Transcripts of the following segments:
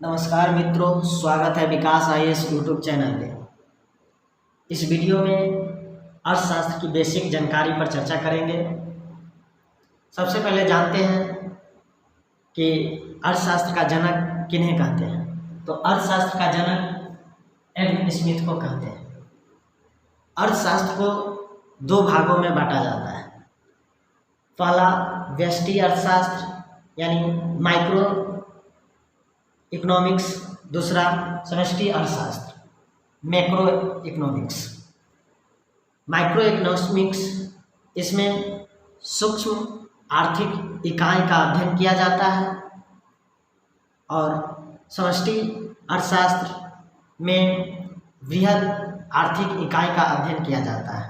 नमस्कार मित्रों, स्वागत है विकास आईएएस यूट्यूब चैनल पे। इस वीडियो में अर्थशास्त्र की बेसिक जानकारी पर चर्चा करेंगे। सबसे पहले जानते हैं कि अर्थशास्त्र का जनक किन्हें कहते हैं। तो अर्थशास्त्र का जनक एडम स्मिथ को कहते हैं। अर्थशास्त्र को दो भागों में बांटा जाता है। पहला व्यष्टि अर्थशास्त्र यानी माइक्रो इकोनॉमिक्स, दूसरा समष्टि अर्थशास्त्र मैक्रो इकोनॉमिक्स। माइक्रो इकोनॉमिक्स इसमें सूक्ष्म आर्थिक इकाई का अध्ययन किया जाता है और समष्टि अर्थशास्त्र में वृहद आर्थिक इकाई का अध्ययन किया जाता है।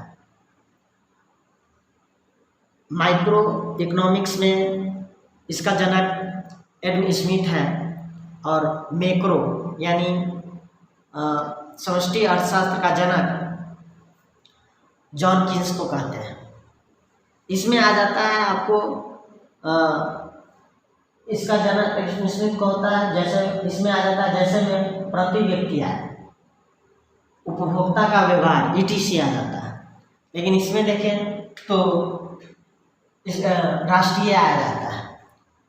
माइक्रो इकोनॉमिक्स में इसका जनक एडम स्मिथ है और मैक्रो यानी समष्टि अर्थशास्त्र का जनक जॉन कीन्स को कहते हैं। इसमें आ जाता है आपको इसका जनक एडम स्मिथ को होता है। जैसे इसमें आ जाता है जैसे में प्रति व्यक्ति आय, उपभोक्ता का व्यवहार ईटीसी आ जाता है। लेकिन इसमें देखें तो इस राष्ट्रीय आय जाता है।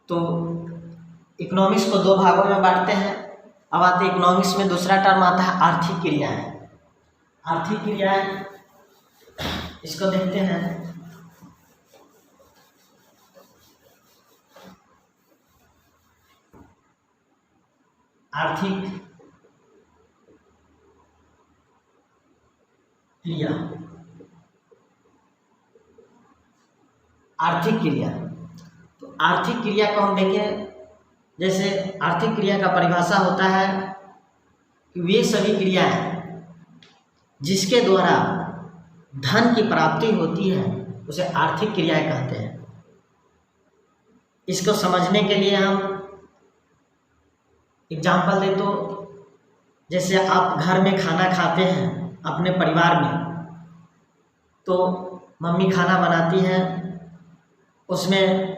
तो इकोनॉमिक्स को दो भागों में बांटते हैं। अब आते इकोनॉमिक्स में दूसरा टर्म आता है आर्थिक क्रियाएं। आर्थिक क्रियाएं इसको देखते हैं। आर्थिक क्रिया, आर्थिक क्रिया। तो आर्थिक क्रिया को हम देखें, जैसे आर्थिक क्रिया का परिभाषा होता है कि वे सभी क्रियाएं जिसके द्वारा धन की प्राप्ति होती है उसे आर्थिक क्रियाएं कहते हैं। इसको समझने के लिए हम एग्जाम्पल दे तो जैसे आप घर में खाना खाते हैं अपने परिवार में, तो मम्मी खाना बनाती है, उसमें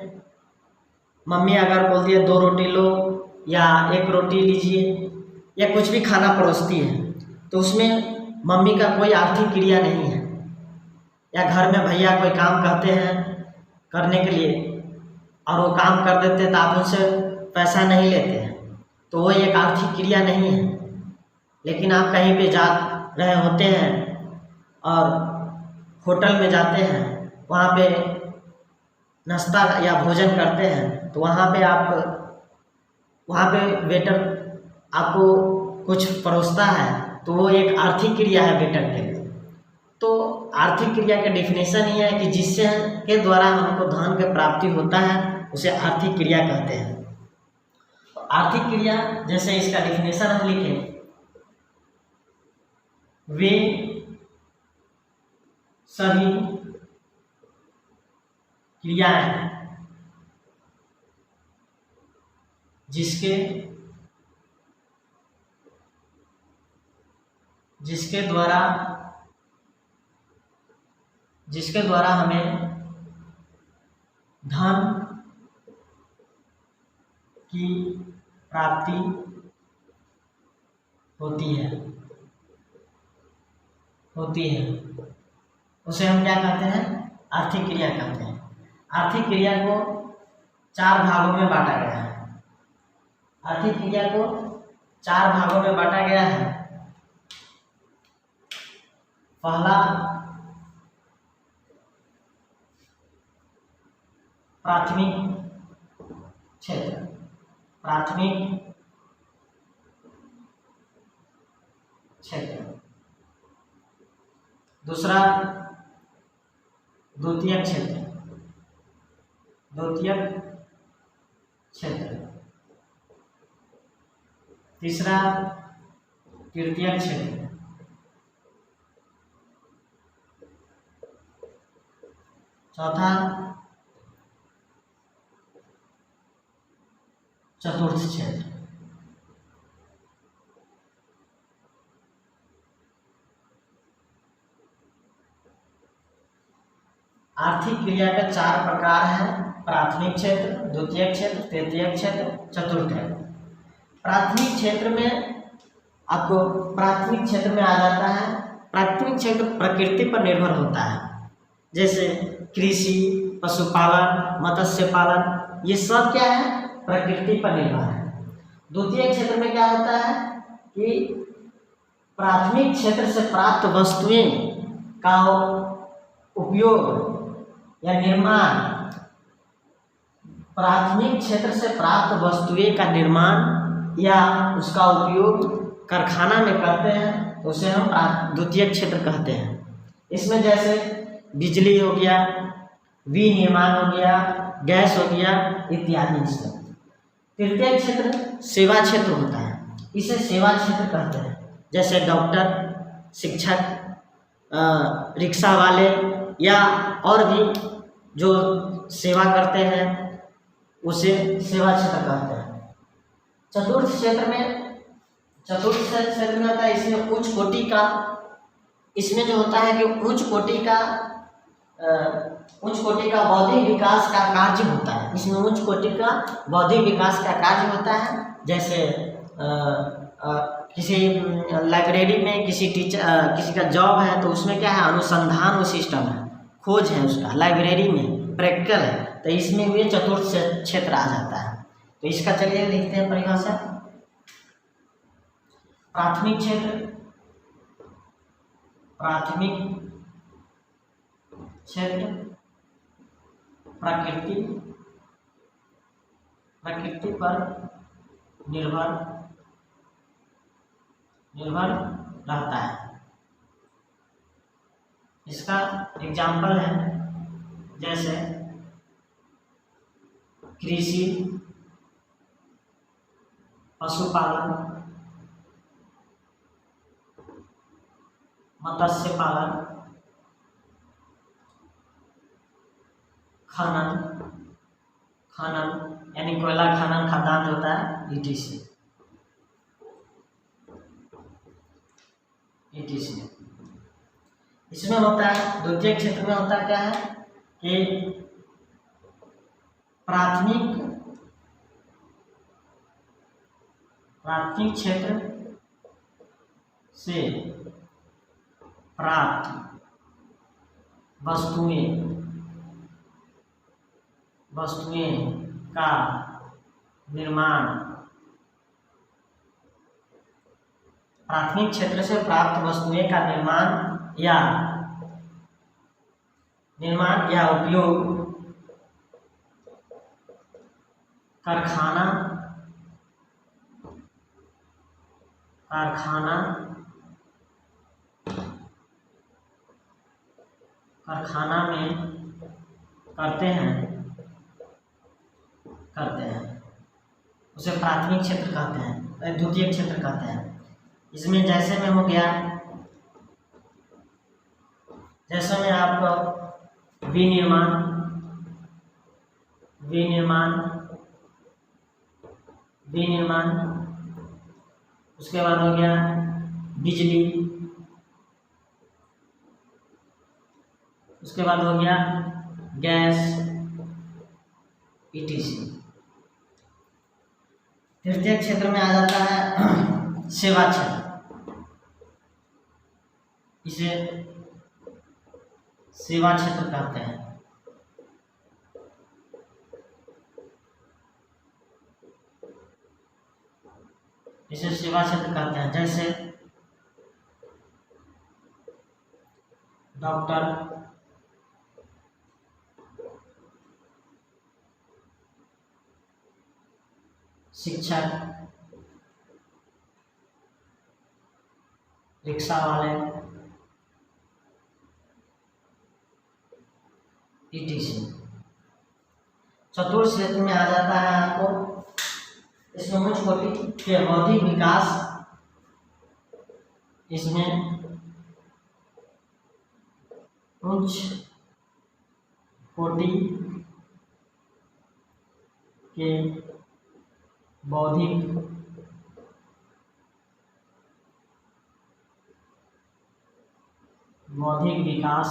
मम्मी अगर बोलती है 2 रोटी लो या 1 रोटी लीजिए या कुछ भी खाना परोसती है, तो उसमें मम्मी का कोई आर्थिक क्रिया नहीं है। या घर में भैया कोई काम कहते हैं करने के लिए और वो काम कर देते हैं तो आप उनसे पैसा नहीं लेते हैं, तो वो एक आर्थिक क्रिया नहीं है। लेकिन आप कहीं पे जा रहे होते हैं और होटल में जाते हैं, वहाँ पे नाश्ता या भोजन करते हैं, तो वहाँ पे वेटर आपको कुछ परोसता है, तो वो एक आर्थिक क्रिया है वेटर के लिए। तो आर्थिक क्रिया का डेफिनेशन ये है कि जिससे के द्वारा हमको धन की प्राप्ति होता है उसे आर्थिक क्रिया कहते हैं। तो आर्थिक क्रिया जैसे इसका डेफिनेशन हम लिखें, वे सभी क्रियाएं जिसके द्वारा हमें धन की प्राप्ति होती है उसे हम क्या कहते हैं? आर्थिक क्रिया कहते हैं। आर्थिक क्रिया को 4 भागों में बांटा गया है। आर्थिक क्रिया को 4 भागों में बांटा गया है। पहला प्राथमिक क्षेत्र, दूसरा द्वितीयक क्षेत्र, तीसरा तृतीयक क्षेत्र, चौथा चतुर्थ क्षेत्र। आर्थिक क्रिया के 4 प्रकार हैं: प्राथमिक क्षेत्र, द्वितीयक क्षेत्र, तृतीयक क्षेत्र, चतुर्थ क्षेत्र। प्राथमिक क्षेत्र में आपको प्राथमिक क्षेत्र में आ जाता है। प्राथमिक क्षेत्र प्रकृति पर निर्भर होता है, जैसे कृषि, पशुपालन, मत्स्य पालन, ये सब क्या है, प्रकृति पर निर्भर है। द्वितीय क्षेत्र में क्या होता है कि प्राथमिक क्षेत्र से प्राप्त वस्तुएं का उपयोग या निर्माण, प्राथमिक क्षेत्र से प्राप्त वस्तुएं का निर्माण या उसका उपयोग कारखाना में करते हैं, तो उसे हम द्वितीय क्षेत्र कहते हैं। इसमें जैसे बिजली हो गया, विनिर्माण हो गया, गैस हो गया इत्यादि सब। तृतीय क्षेत्र सेवा क्षेत्र होता है, इसे सेवा क्षेत्र कहते हैं। जैसे डॉक्टर, शिक्षक, रिक्शा वाले या और भी जो सेवा करते हैं उसे सेवा क्षेत्र कहते हैं। चतुर्थ क्षेत्र में होता है, इसमें उच्च कोटि का, इसमें जो होता है कि उच्च कोटि का बौद्धिक विकास का कार्य होता है। इसमें उच्च कोटि का बौद्धिक विकास का कार्य होता है। जैसे किसी लाइब्रेरी में किसी का जॉब है, तो उसमें क्या है, अनुसंधान वो सिस्टम है, खोज है उसका, लाइब्रेरी में प्रैक्टिकल है, तो इसमें भी चतुर्थ क्षेत्र आ जाता है। तो इसका चलिए लिखते हैं परिभाषा। प्राथमिक क्षेत्र प्रकृति पर निर्भर रहता है। इसका एग्जाम्पल है जैसे कृषि, पशुपालन, मत्स्य पालन, खनन यानी कोयला खनन, खदान होता है, etc। इसमें होता है, द्वितीय क्षेत्र में होता क्या है कि प्राथमिक क्षेत्र से प्राप्त वस्तुएं का निर्माण, प्राथमिक क्षेत्र से प्राप्त वस्तुएं का निर्माण या उपयोग कारखाना में करते हैं उसे प्राथमिक क्षेत्र कहते हैं, द्वितीय क्षेत्र कहते हैं। इसमें जैसे में हो गया, जैसे में आपको विनिर्माण, उसके बाद हो गया बिजली, उसके बाद हो गया गैस, etc। तृतीय क्षेत्र में आ जाता है सेवा क्षेत्र, इसे सेवा क्षेत्र कहते हैं। जैसे डॉक्टर, शिक्षक, रिक्शा वाले, etc। चतुर्थ क्षेत्र में आ जाता है आपको, इसमें उच्च कोटि के बौद्धिक विकास, इसमें उच्च कोटि के बौद्धिक विकास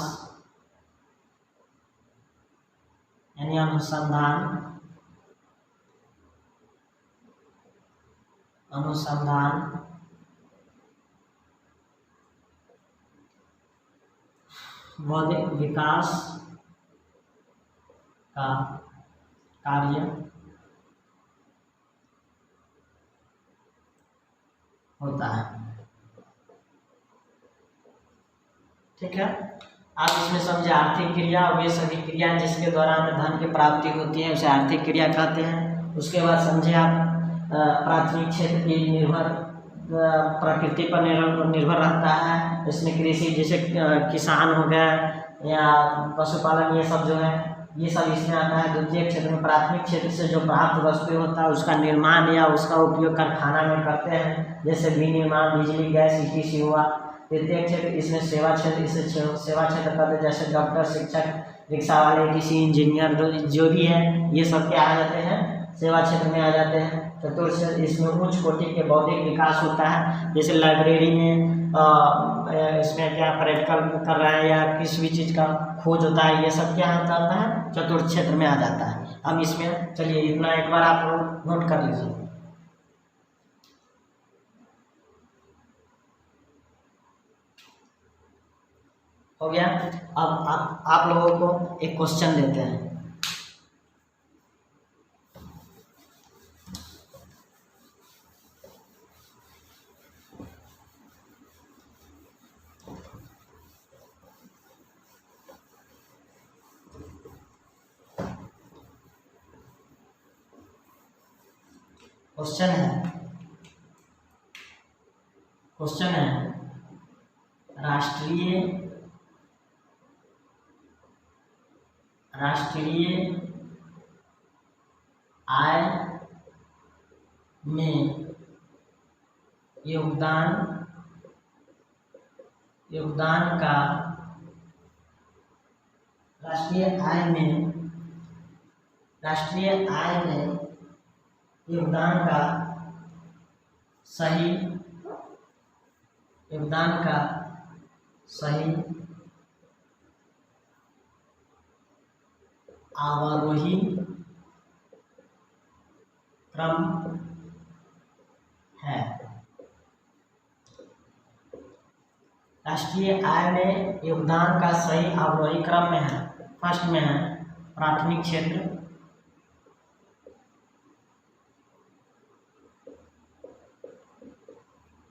यानी अनुसंधान अनुसंधान बौद्धिक विकास का कार्य होता है। ठीक है, आप इसमें समझे आर्थिक क्रिया, वे सभी क्रियाएं जिसके द्वारा हमें धन की प्राप्ति होती है उसे आर्थिक क्रिया कहते हैं। उसके बाद समझे आप प्राथमिक क्षेत्र की निर्भर प्रकृति पर निर्भर रहता है। इसमें कृषि जैसे किसान हो गया या पशुपालन, ये सब जो है ये सब इसमें आता है। द्वितीय क्षेत्र में प्राथमिक क्षेत्र से जो प्राप्त वस्तु होता है उसका निर्माण या उसका उपयोग कारखाना में करते हैं, जैसे विनिर्माण, बिजली, गैस इसी हुआ। तृतीय क्षेत्र इसमें सेवा क्षेत्र, इसे सेवा क्षेत्र कहते हैं, जैसे डॉक्टर, शिक्षक, रिक्शा वाले, किसी इंजीनियर जो भी है ये सब क्या आ जाते हैं, सेवा क्षेत्र में आ जाते हैं। चतुर्थ क्षेत्र इसमें उच्च कोटि के बौद्धिक विकास होता है, जैसे लाइब्रेरी में इसमें क्या प्रैक्टिकल कर रहे हैं या किसी भी चीज़ का खोज होता है, ये सब क्या होता है, चतुर्थ क्षेत्र में आ जाता है। अब इसमें चलिए इतना एक बार आप लोग नोट कर लीजिए। हो गया। अब आप लोगों को एक क्वेश्चन देते हैं। क्वेश्चन है राष्ट्रीय आय में योगदान का राष्ट्रीय आय में योगदान का सही आरोही क्रम है। राष्ट्रीय आय में योगदान का सही आरोही क्रम में है। फर्स्ट में है प्राथमिक क्षेत्र,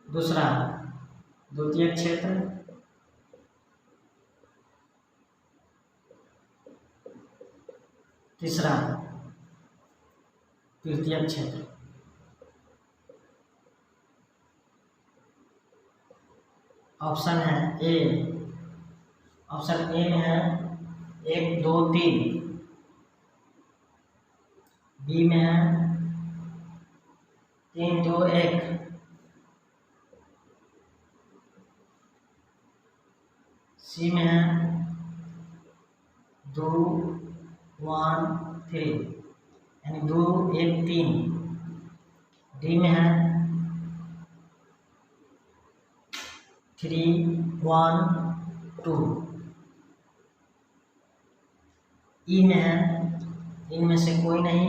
दूसरा द्वितीय क्षेत्र, तीसरा तृतीय क्षेत्र। ऑप्शन ए में है 1, 2, 3, बी में है 3, 2, 1, सी में है 2, 1, 3 यानी 2, 1, 3, डी में है 3, 1, 2, ई में है, इनमें से कोई नहीं,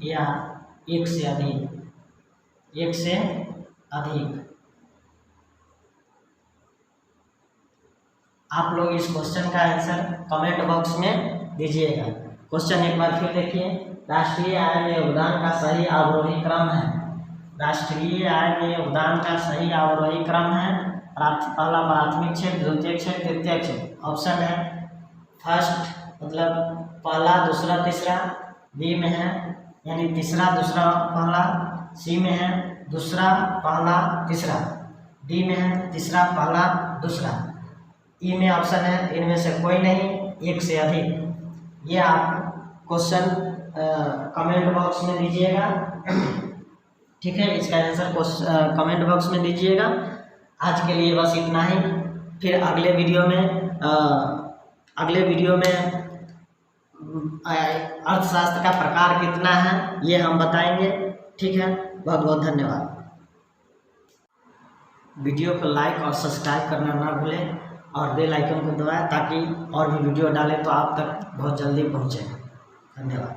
या एक से अधिक। आप लोग इस क्वेश्चन का आंसर कमेंट बॉक्स में दीजिएगा। क्वेश्चन एक बार फिर देखिए। राष्ट्रीय आय में योगदान का सही आरोही क्रम है। राष्ट्रीय आय में योगदान का सही आरोही क्रम है। पहला प्राथमिक क्षेत्र, द्वितीय क्षेत्र, तृतीय क्षेत्र। ऑप्शन है फर्स्ट मतलब पहला, दूसरा, तीसरा। बी में है यानी तीसरा, दूसरा, पहला। सी में है दूसरा, पहला, तीसरा। डी में है तीसरा, पहला, दूसरा। ई में ऑप्शन है इनमें से कोई नहीं, एक से अधिक। ये आप क्वेश्चन कमेंट बॉक्स में दीजिएगा। ठीक है, इसका आंसर कमेंट बॉक्स में दीजिएगा। आज के लिए बस इतना ही। फिर अगले वीडियो में अर्थशास्त्र का प्रकार कितना है ये हम बताएंगे। ठीक है, बहुत बहुत धन्यवाद। वीडियो को लाइक और सब्सक्राइब करना ना भूलें। और बेल आइकन को दबाएं ताकि और भी वीडियो डालें तो आप तक बहुत जल्दी पहुँचे। धन्यवाद।